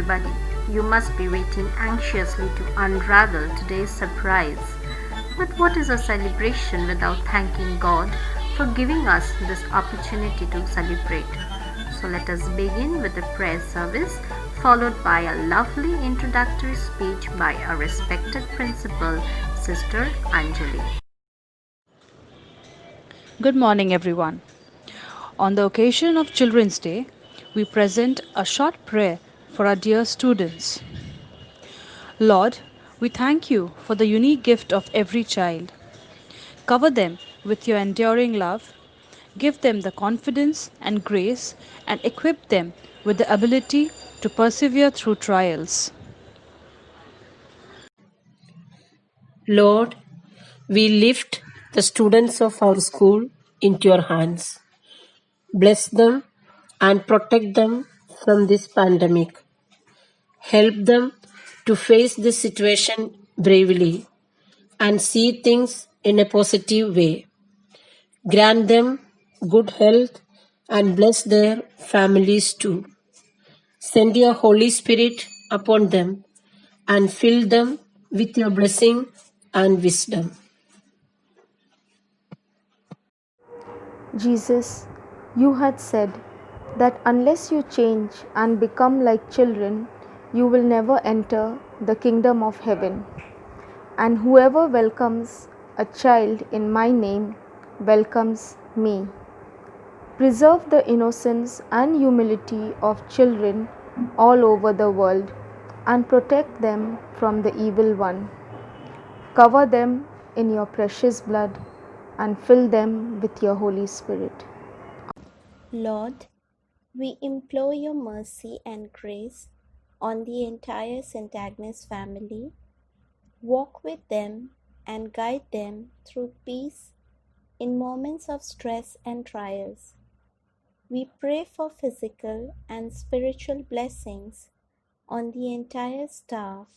everybody. You must be waiting anxiously to unravel today's surprise. But what is a celebration without thanking God for giving us this opportunity to celebrate? So let us begin with a prayer service followed by a lovely introductory speech by our respected principal, Sister Anjali. Good morning, everyone. On the occasion of Children's Day, we present a short prayer for our dear students. Lord, we thank you for the unique gift of every child. Cover them with your enduring love, give them the confidence and grace, and equip them with the ability to persevere through trials. Lord, we lift the students of our school into your hands. Bless them and protect them from this pandemic. Help them to face this situation bravely and see things in a positive way. Grant them good health and bless their families too. Send your Holy Spirit upon them and fill them with your blessing and wisdom. Jesus, you had said that unless you change and become like children, you will never enter the kingdom of heaven. And whoever welcomes a child in my name welcomes me. Preserve the innocence and humility of children all over the world and protect them from the evil one. Cover them in your precious blood and fill them with your Holy Spirit. Lord, we implore your mercy and grace on the entire St. Agnes family. Walk with them and guide them through peace in moments of stress and trials. We pray for physical and spiritual blessings on the entire staff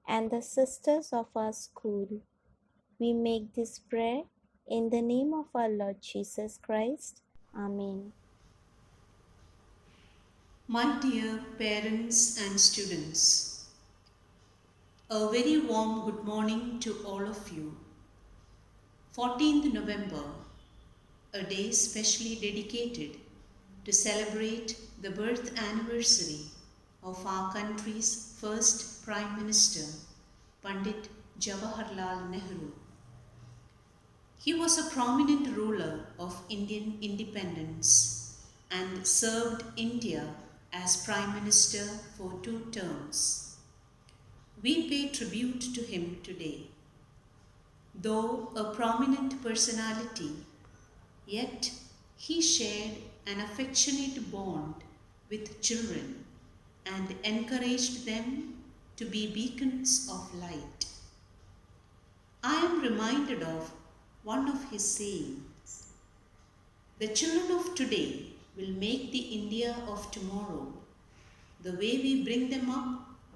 and the sisters of our school. We make this prayer in the name of our Lord Jesus Christ. Amen. My dear parents and students, a very warm good morning to all of you. 14th November, a day specially dedicated to celebrate the birth anniversary of our country's first Prime Minister, Pandit Jawaharlal Nehru. He was a prominent ruler of Indian independence and served India as Prime Minister for 2 terms. We pay tribute to him today. Though a prominent personality, yet he shared an affectionate bond with children and encouraged them to be beacons of light. I am reminded of one of his sayings: "The children of today will make the India of tomorrow. The way we bring them up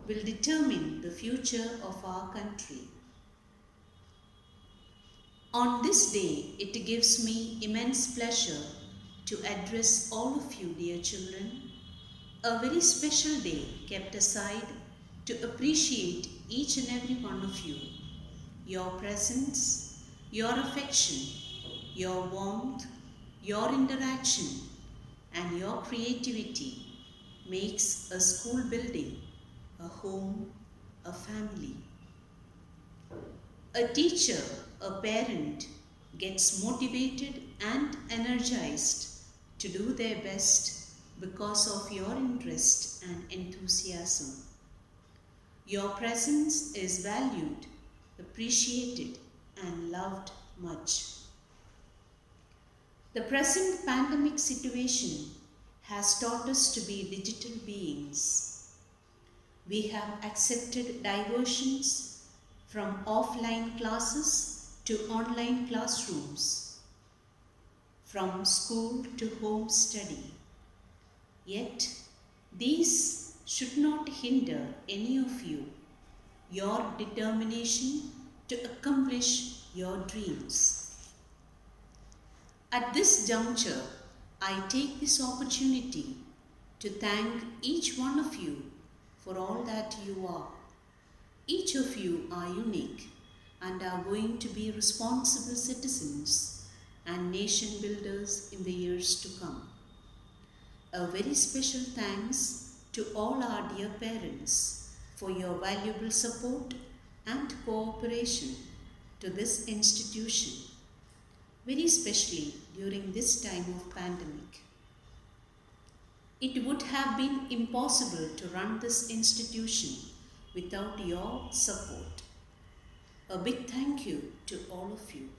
will determine the future of our country." On this day, it gives me immense pleasure to address all of you, dear children, a very special day kept aside to appreciate each and every one of you. Your presence, your affection, your warmth, your interaction, and your creativity makes a school building, a home, a family. A teacher, a parent gets motivated and energized to do their best because of your interest and enthusiasm. Your presence is valued, appreciated, and loved much. The present pandemic situation has taught us to be digital beings. We have accepted diversions from offline classes to online classrooms, from school to home study. Yet, these should not hinder any of you, your determination to accomplish your dreams. At this juncture, I take this opportunity to thank each one of you for all that you are. Each of you are unique and are going to be responsible citizens and nation builders in the years to come. A very special thanks to all our dear parents for your valuable support and cooperation to this institution, very especially during this time of pandemic. It would have been impossible to run this institution without your support. A big thank you to all of you.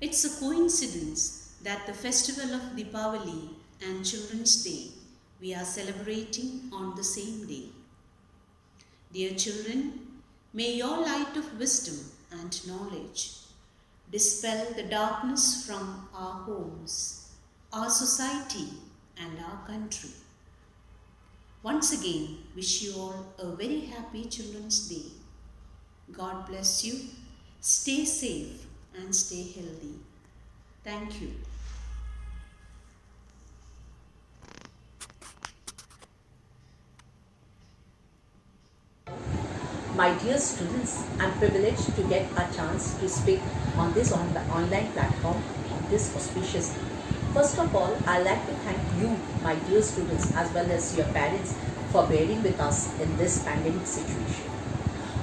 It's a coincidence that the festival of Deepavali and Children's Day we are celebrating on the same day. Dear children, may your light of wisdom and knowledge dispel the darkness from our homes, our society, and our country. Once again, wish you all a very happy Children's Day. God bless you. Stay safe and stay healthy. Thank you. My dear students, I'm privileged to get a chance to speak on this online platform on this auspicious day. First of all, I'd like to thank you, my dear students, as well as your parents for bearing with us in this pandemic situation.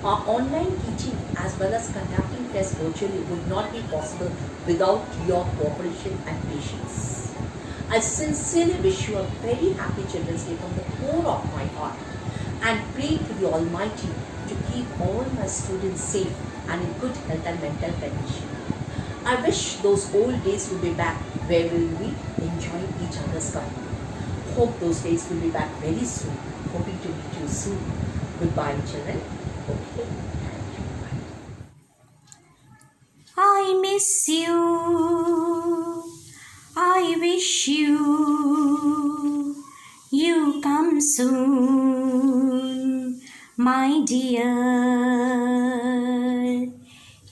Our online teaching as well as conducting tests virtually would not be possible without your cooperation and patience. I sincerely wish you a very happy Children's Day from the core of my heart and pray to the Almighty to keep all my students safe and in good health and mental condition. I wish those old days will be back where we will be enjoying each other's company. Hope those days will be back very soon. Hoping to meet you soon. Goodbye, children. Okay. I miss you. I wish you come soon, my dear.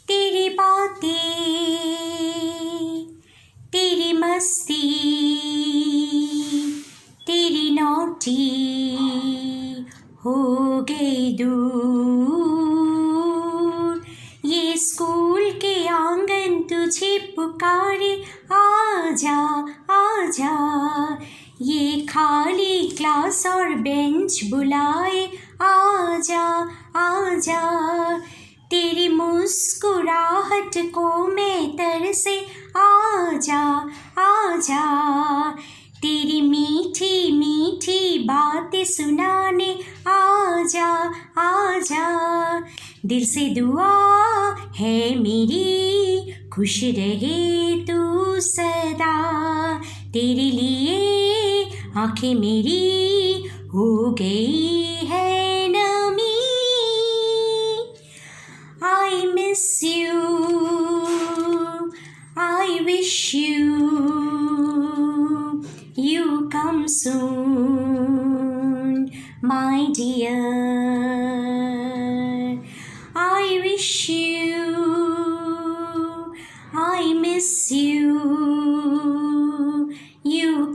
तेरी बातें, तेरी मस्ती, तेरी नौटी हो गई दूर। ये school के आंगन तुझे पुकारे, आजा आजा। ये खाली क्लास और बेंच बुलाए, आजा आजा। तेरी मुस्कुराहट को मैं तरसे, आजा आजा। तेरी मीठी मीठी बातें सुनाने, आजा आजा। दिल से दुआ है मेरी, खुश रहे तू सदा। तेरे लिए आंखें मेरी हो गई है नमी। I miss you, I wish you come soon, my dear. I wish I miss you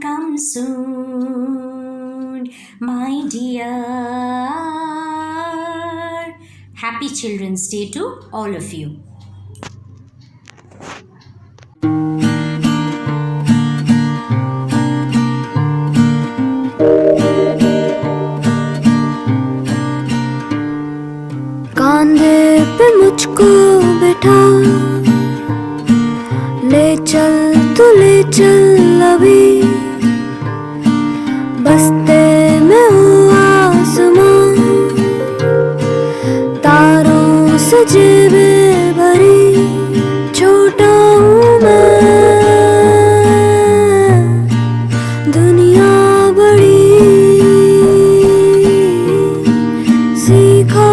come soon, my dear. Happy Children's Day to all of you. कांधे पे मुझको बैठा ले चल तू ले चल अभी, बस्ते में हूँ आसमां, तारों से जेबें भरी, छोटा हूँ मैं, दुनिया बड़ी सीखा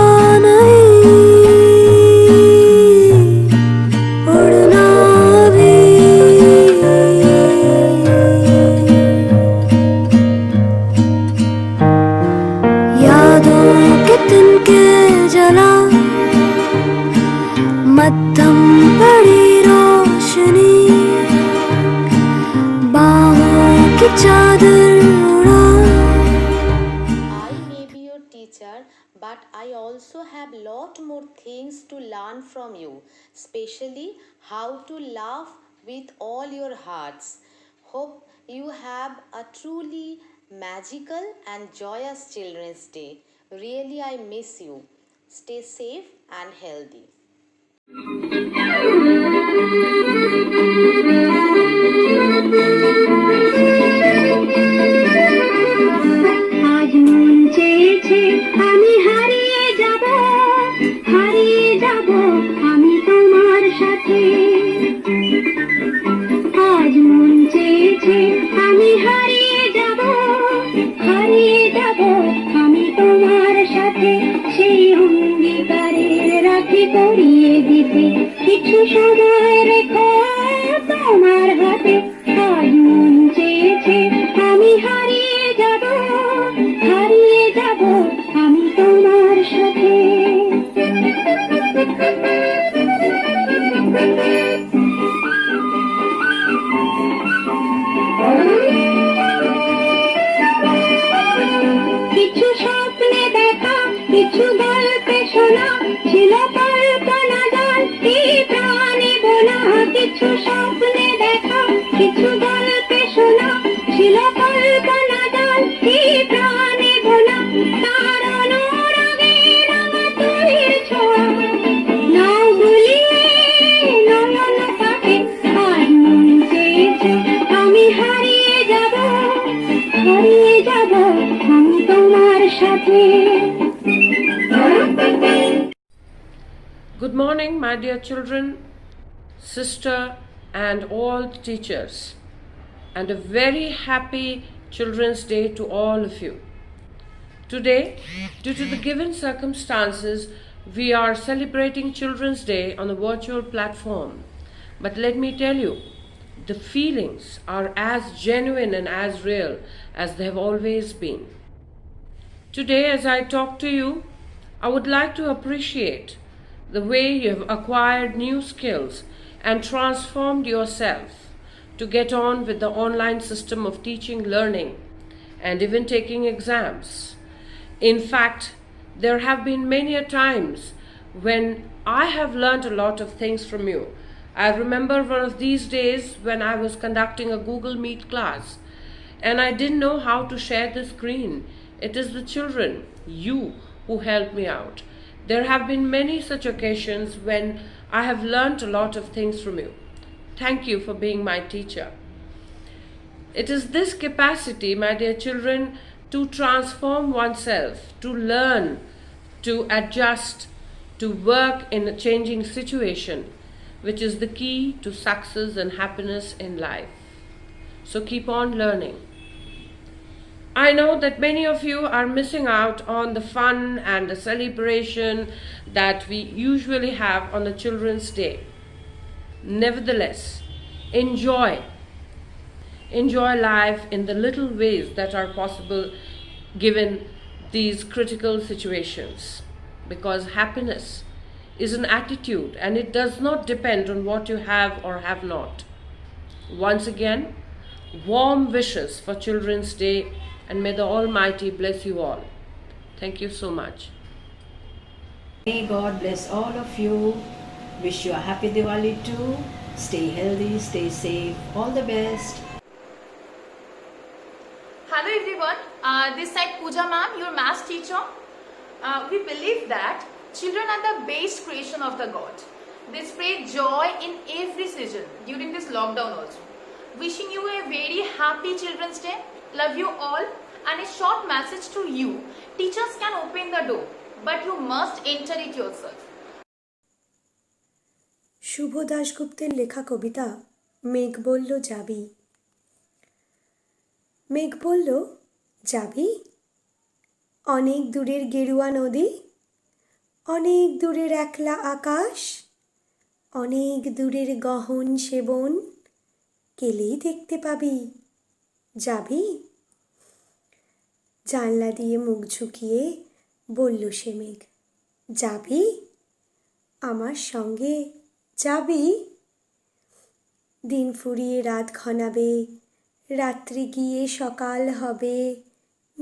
मध्यम बड़ी रोशनी, बाहों की चादर उड़ा। I but I also have lot more things to learn from you, especially how to laugh with all your hearts. Hope you have a truly magical and joyous Children's Day. Really, I miss you. Stay safe and healthy. আজ মন চেয়েছে আমি হারিয়ে যাব আমি তোমার সাথে আজ মন চেয়েছে আমি হারিয়ে যাব আমি তোমার সাথে সেই অঙ্গীকারে রাখি করিয়ে দিতে কিছু সময় রেখো তোমার হাতে আজ মন চেয়েছে আমি হারিয়ে যাব আমি তোমার সাথে কিছু স্বপ্নে দেখা কিছু গল্পে শোনা ছিল কল্পনা জাল এই প্রাণে বোনা কিছু স্বপ্নে দেখা কিছু গল্পে শোনা ছিল কল্পনা জাল এই প্রাণে বোনা তার অনুরাগে রাঙা তুলির ছোঁয়া নাও ভুলিয়ে নয়ন পাখি আজ মন চেয়েছে আমি হারিয়ে যাব আমি তোমার সাথে Good morning, my dear children, sister, and all teachers, and a very happy Children's Day to all of you. Today, due to the given circumstances, we are celebrating Children's Day on a virtual platform. But let me tell you, the feelings are as genuine and as real as they have always been. Today, as I talk to you, I would like to appreciate the way you have acquired new skills and transformed yourself to get on with the online system of teaching, learning, and even taking exams. In fact, there have been many a times when I have learned a lot of things from you. I remember one of these days when I was conducting a Google Meet class and I didn't know how to share the screen. It is the children, you, who helped me out. There have been many such occasions when I have learned a lot of things from you. Thank you for being my teacher. It is this capacity, my dear children, to transform oneself, to learn, to adjust, to work in a changing situation, which is the key to success and happiness in life. So keep on learning. I know that many of you are missing out on the fun and the celebration that we usually have on the Children's Day. Nevertheless, enjoy life in the little ways that are possible given these critical situations, because happiness is an attitude and it does not depend on what you have or have not. Once again, warm wishes for Children's Day, and may the Almighty bless you all. Thank you so much. May God bless all of you. Wish you a happy Diwali too. Stay healthy, stay safe. All the best. Hello everyone, this side Pooja ma'am, your maths teacher. We believe that children are the best creation of the God. They spread joy in every season during this lockdown also. Wishing you a very happy Children's Day. Love you all, and a short message to you. Teachers can open the door, but you must enter it yourself. শুভ দাশগুপ্তের লেখা কবিতা মেঘ বলল যাবি। মেঘ বলল যাবি অনেক দূরের গেরুয়া নদী, অনেক দূরের একলা আকাশ, অনেক দূরের গহন সেবন, গেলেই দেখতে পাবি। যাবি? জানলা দিয়ে মুখ ঝুঁকিয়ে বলল সে মেঘ, যাবি আমার সঙ্গে যাবি? দিন ফুরিয়ে রাত ঘনাবে, রাত্রি গিয়ে সকাল হবে,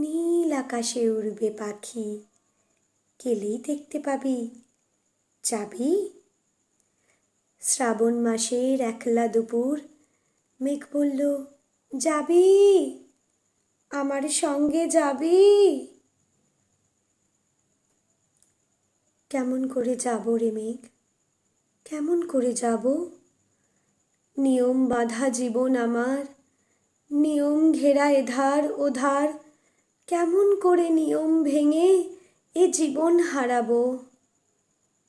নীল আকাশে উড়বে পাখি, গেলেই দেখতে পাবি। যাবি? শ্রাবণ মাসের একলা দুপুর মেঘ বলল, যাবি? আমার সঙ্গে যাবি? কেমন করে যাব রে মেঘ, কেমন করে যাব? নিয়ম বাঁধা জীবন আমার, নিয়ম ঘেরা এধার ওধার, কেমন করে নিয়ম ভেঙে এ জীবন হারাবো?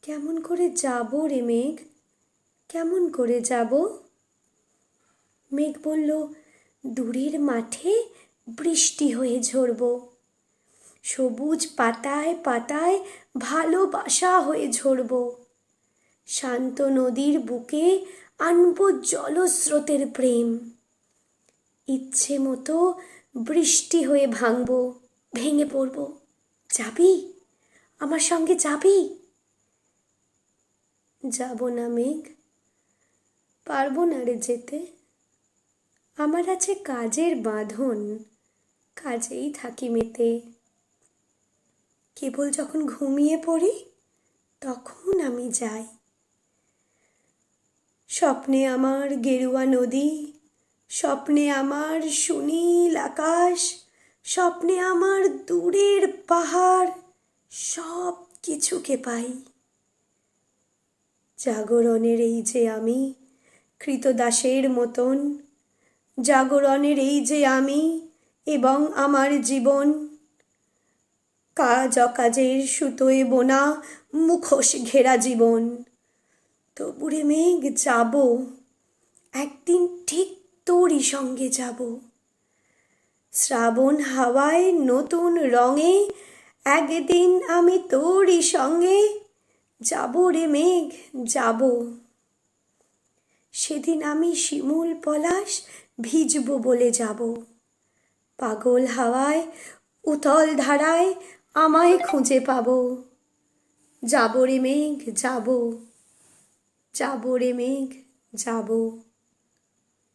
কেমন করে যাব রে মেঘ, কেমন করে যাব? মেঘ বলল, দূরের মাঠে বৃষ্টি হয়ে ঝরব, সবুজ পাতায় পাতায় ভালোবাসা হয়ে ঝরব, শান্ত নদীর বুকে আনব জলস্রোতের প্রেম, ইচ্ছে মতো বৃষ্টি হয়ে ভাঙব, ভেঙে পড়ব। যাবি? আমার সঙ্গে যাবি? যাব না মেঘ, পারবো না রে যেতে। আমার আছে কাজের বাঁধন, কাজেই থাকি মেতে। কেবল যখন ঘুমিয়ে পড়ি তখন আমি যাই। স্বপ্নে আমার গেরুয়া নদী, স্বপ্নে আমার সুনীল আকাশ, স্বপ্নে আমার দূরের পাহাড়, সব কিছুকে পাই। জাগরণের এই যে আমি কৃতদাসের মতন, জাগরণের এই যে আমি এবং আমার জীবন, কাজ অকাজের সুতোয় বোনা মুখোশ ঘেরা জীবন। তবুরে মেঘ যাব, একদিন ঠিক তোরই সঙ্গে যাব। শ্রাবণ হাওয়ায় নতুন রঙে একদিন আমি তোরই সঙ্গে যাব রে মেঘ, যাব। সেদিন আমি শিমুল পলাশ ভিজব বলে যাব। পাগল হাওয়ায় উতল ধারায় আমায় খুঁজে পাবো। যাব রে মেঘ, যাব, যাব রে মেঘ, যাব,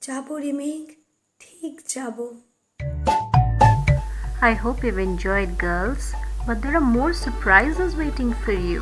যাব রে মেঘ, ঠিক যাব। I hope you've enjoyed, girls, but there are more surprises waiting for you.